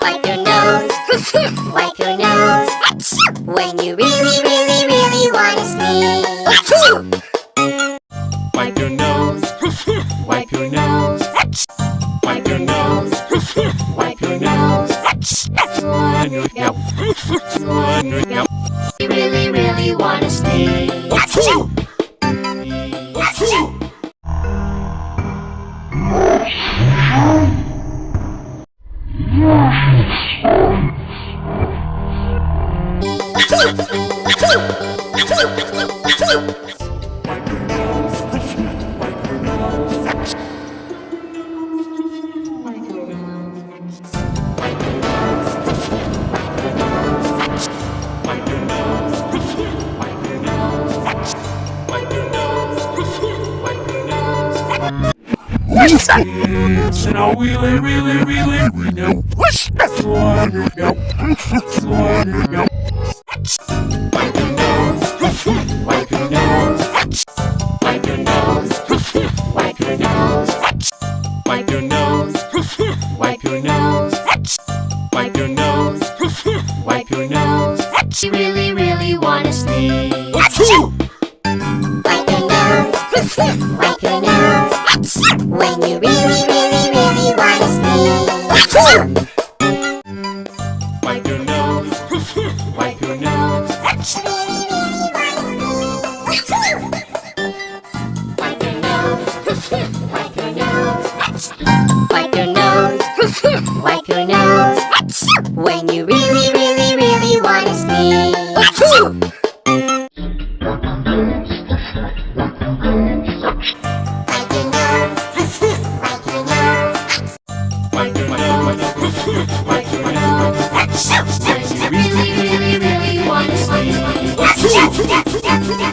Wipe your nose. Wipe your nose. When you really, really, really wanna sneeze. Wipe your nose. Wipe your nose. Wipe your nose. Wipe your nose. You really, really wanna sneeze. And I really, really, really, really wish that's one. Wipe your nose. Wipe your nose. Wipe your nose. Wipe your nose. Wipe your nose. Wipe your nose. Wipe your nose. Wipe your nose. Wipe your nose. You really, really wanna sneeze. Wipe your nose. Wipe your nose. When you really, really, really wanna sneeze. Wipe your nose. Wipe your nose. Wipe your nose. Wipe your nose. Wipe your nose. Wipe your nose. When you really, really, really wanna sneeze.